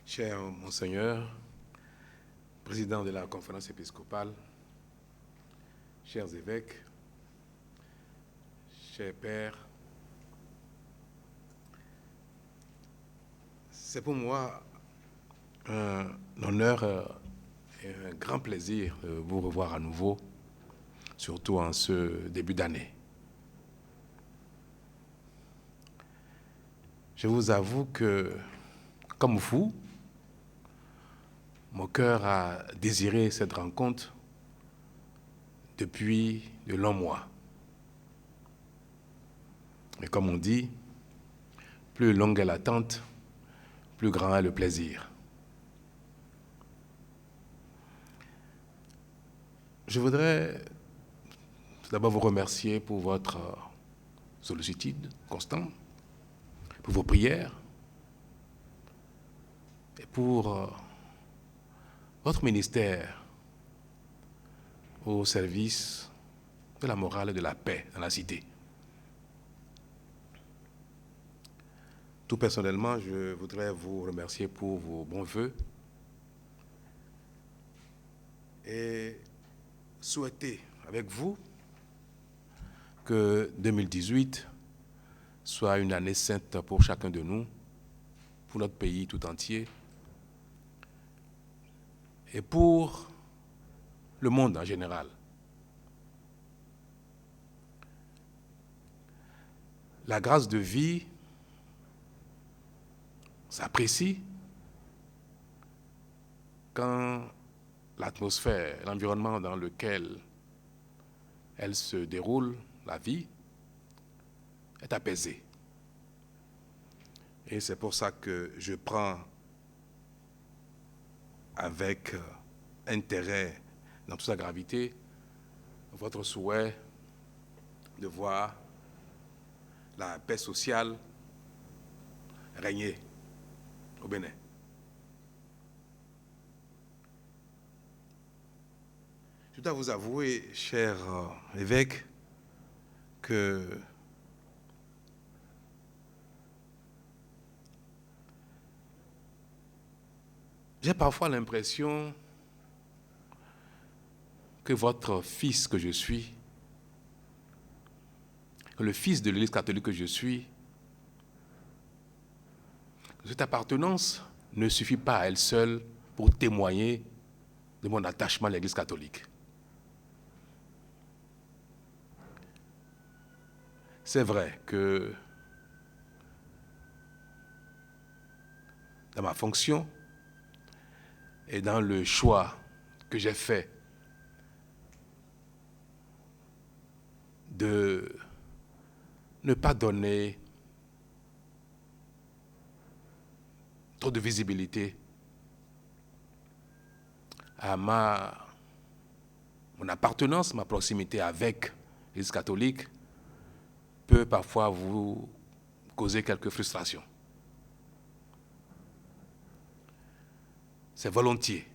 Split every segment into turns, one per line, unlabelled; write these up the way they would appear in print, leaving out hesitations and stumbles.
Cher Monseigneur, président de la conférence épiscopale, chers évêques, chers pères, c'est pour moi un honneur et un grand plaisir de vous revoir à nouveau, surtout en ce début d'année. Je vous avoue que, comme vous, mon cœur a désiré cette rencontre depuis de longs mois. Et comme on dit, plus longue est l'attente, plus grand est le plaisir. Je voudrais tout d'abord vous remercier pour votre sollicitude constante, pour vos prières et pour votre ministère au service de la morale et de la paix dans la cité. Tout personnellement, je voudrais vous remercier pour vos bons vœux et souhaiter avec vous que 2018 soit une année sainte pour chacun de nous, pour notre pays tout entier et pour le monde en général. La grâce de vie s'apprécie quand l'atmosphère, l'environnement dans lequel elle se déroule, la vie, est apaisée. Et c'est pour ça que je prends avec intérêt, dans toute sa gravité, votre souhait de voir la paix sociale régner au Bénin. Je dois vous avouer, cher évêque, que j'ai parfois l'impression que votre fils que je suis, que le fils de l'Église catholique que je suis, cette appartenance ne suffit pas à elle seule pour témoigner de mon attachement à l'Église catholique. C'est vrai que dans ma fonction et dans le choix que j'ai fait de ne pas donner trop de visibilité à mon appartenance, ma proximité avec l'Église catholique peut parfois vous causer quelques frustrations. C'est volontiers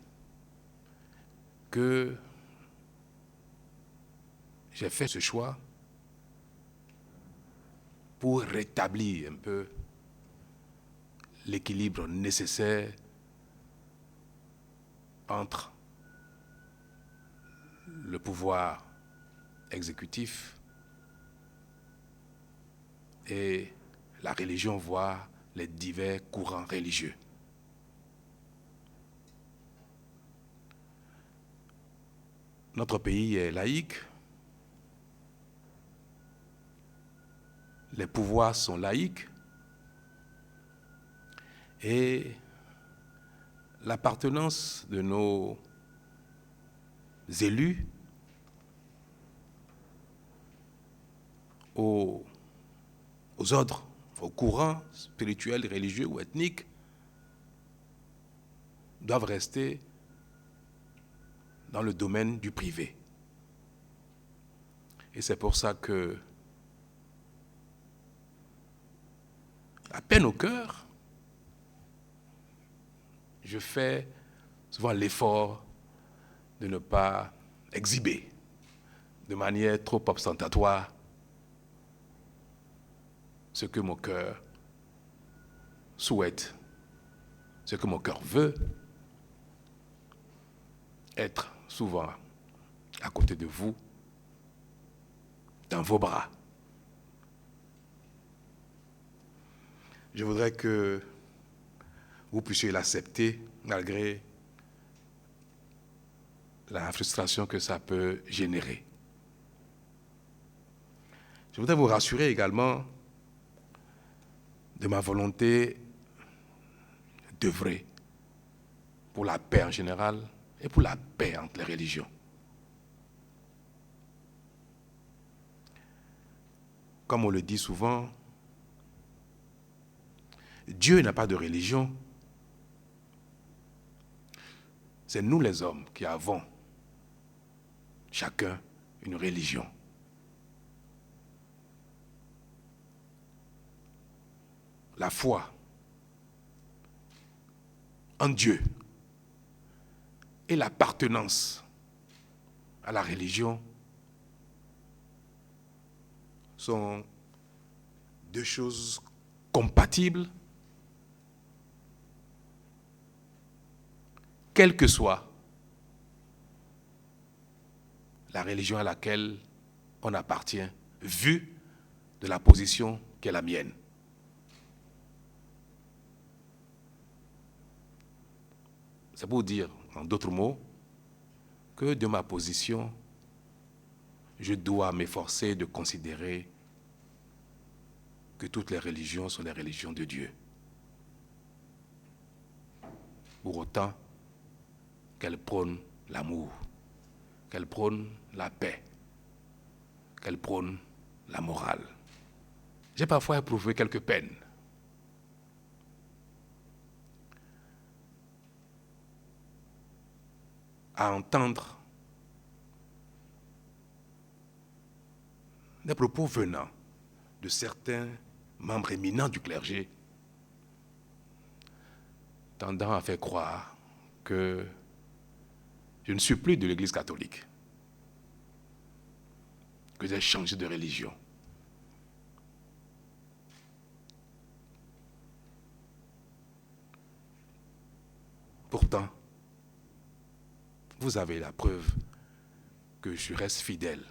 que j'ai fait ce choix pour rétablir un peu l'équilibre nécessaire entre le pouvoir exécutif et la religion, voire les divers courants religieux. Notre pays est laïque, les pouvoirs sont laïques et l'appartenance de nos élus aux ordres, aux courants spirituels, religieux ou ethniques doivent rester dans le domaine du privé. Et c'est pour ça que, à peine au cœur, je fais souvent l'effort de ne pas exhiber de manière trop ostentatoire ce que mon cœur souhaite, ce que mon cœur veut, être souvent à côté de vous, dans vos bras. Je voudrais que vous puissiez l'accepter malgré la frustration que ça peut générer. Je voudrais vous rassurer également de ma volonté d'œuvrer pour la paix en général et pour la paix entre les religions. Comme on le dit souvent, Dieu n'a pas de religion. C'est nous les hommes qui avons chacun une religion. La foi en Dieu et l'appartenance à la religion sont deux choses compatibles, quelle que soit la religion à laquelle on appartient, vu de la position qui est la mienne. C'est pour dire, en d'autres mots, que de ma position, je dois m'efforcer de considérer que toutes les religions sont les religions de Dieu. Pour autant qu'elles prônent l'amour, qu'elles prônent la paix, qu'elles prônent la morale. J'ai parfois éprouvé quelques peines à entendre des propos venant de certains membres éminents du clergé tendant à faire croire que je ne suis plus de l'Église catholique, que j'ai changé de religion. Pourtant, vous avez la preuve que je reste fidèle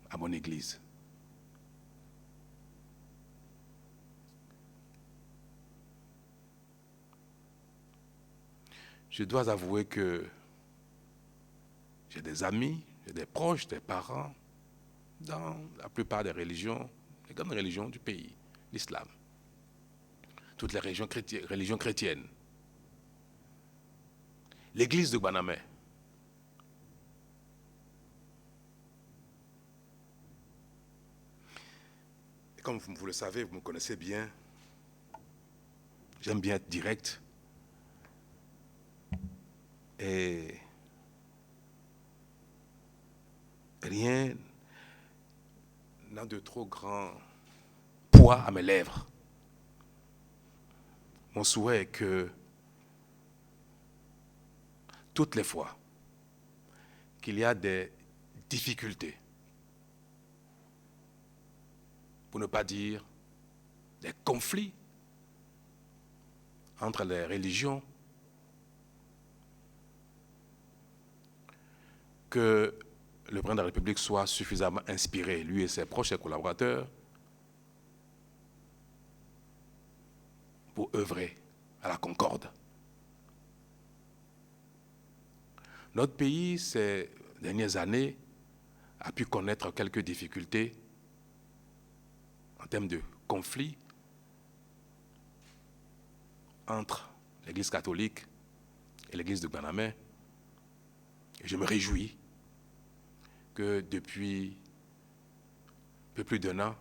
à mon Église. Je dois avouer que j'ai des amis, j'ai des proches, des parents dans la plupart des religions, les grandes religions du pays, l'islam, toutes les religions chrétiennes, l'église de Guanamé. Et comme vous le savez, vous me connaissez bien, j'aime bien être direct. Et rien n'a de trop grand poids à mes lèvres. Mon souhait est que toutes les fois qu'il y a des difficultés, pour ne pas dire des conflits entre les religions, que le président de la République soit suffisamment inspiré, lui et ses proches et collaborateurs, pour œuvrer à la concorde. Notre pays, ces dernières années, a pu connaître quelques difficultés en termes de conflits entre l'Église catholique et l'Église de Guanamé. Et je me réjouis que depuis un peu plus d'1 an,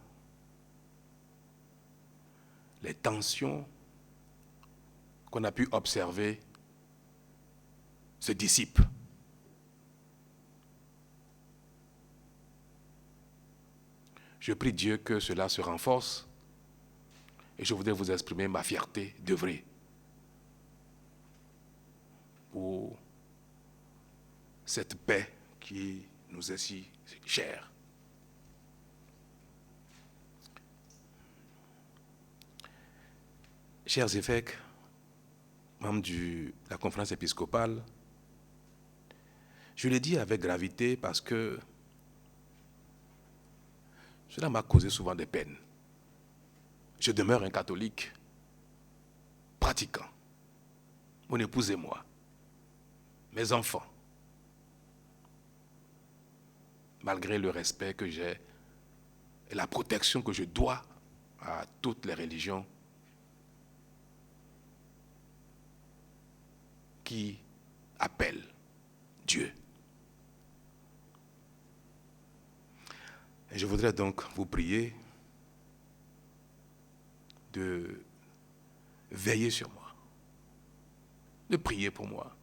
les tensions qu'on a pu observer se dissipent. Je prie Dieu que cela se renforce et je voudrais vous exprimer ma fierté d'œuvrer pour cette paix qui nous est si chère. Chers évêques, membre de la conférence épiscopale, je le dis avec gravité parce que cela m'a causé souvent des peines. Je demeure un catholique pratiquant. Mon épouse et moi, mes enfants, malgré le respect que j'ai et la protection que je dois à toutes les religions qui appellent Dieu. Et je voudrais donc vous prier de veiller sur moi, de prier pour moi,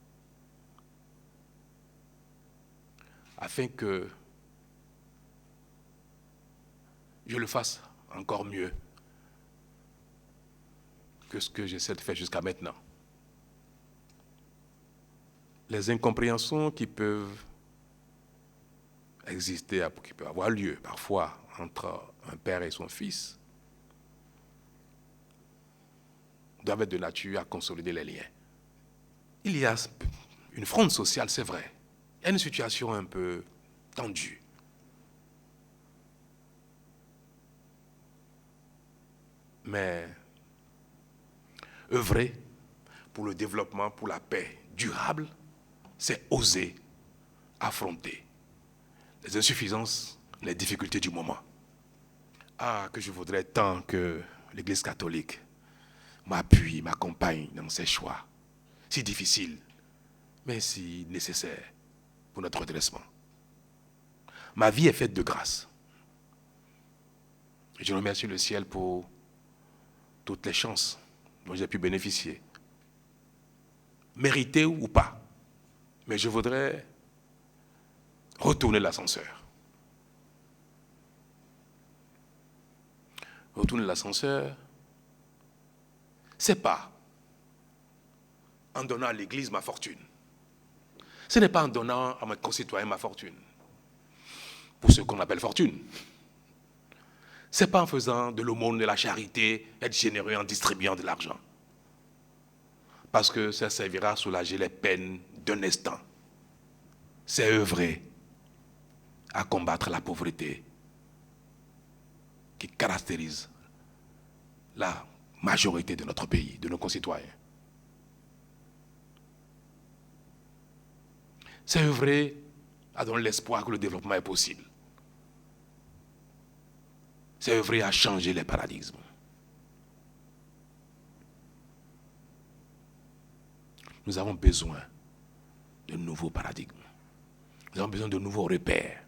afin que je le fasse encore mieux que ce que j'essaie de faire jusqu'à maintenant. Les incompréhensions qui peuvent exister, qui peuvent avoir lieu parfois entre un père et son fils, doivent être de nature à consolider les liens. Il y a une fronde sociale, c'est vrai. Il y a une situation un peu tendue. Mais œuvrer pour le développement, pour la paix durable, c'est oser affronter les insuffisances, les difficultés du moment. Ah, que je voudrais tant que l'Église catholique m'appuie, m'accompagne dans ces choix, si difficiles, mais si nécessaires pour notre redressement. Ma vie est faite de grâce. Et je remercie le ciel pour toutes les chances dont j'ai pu bénéficier. Mérité ou pas. Mais je voudrais retourner l'ascenseur. Retourner l'ascenseur, c'est pas en donnant à l'Église ma fortune. Ce n'est pas en donnant à mes concitoyens ma fortune. Pour ce qu'on appelle fortune. Ce n'est pas en faisant de l'aumône, de la charité, être généreux en distribuant de l'argent. Parce que ça servira à soulager les peines d'un instant. C'est œuvrer à combattre la pauvreté qui caractérise la majorité de notre pays, de nos concitoyens. C'est œuvrer à donner l'espoir que le développement est possible. C'est œuvrer à changer les paradigmes. Nous avons besoin de nouveaux paradigmes. Nous avons besoin de nouveaux repères.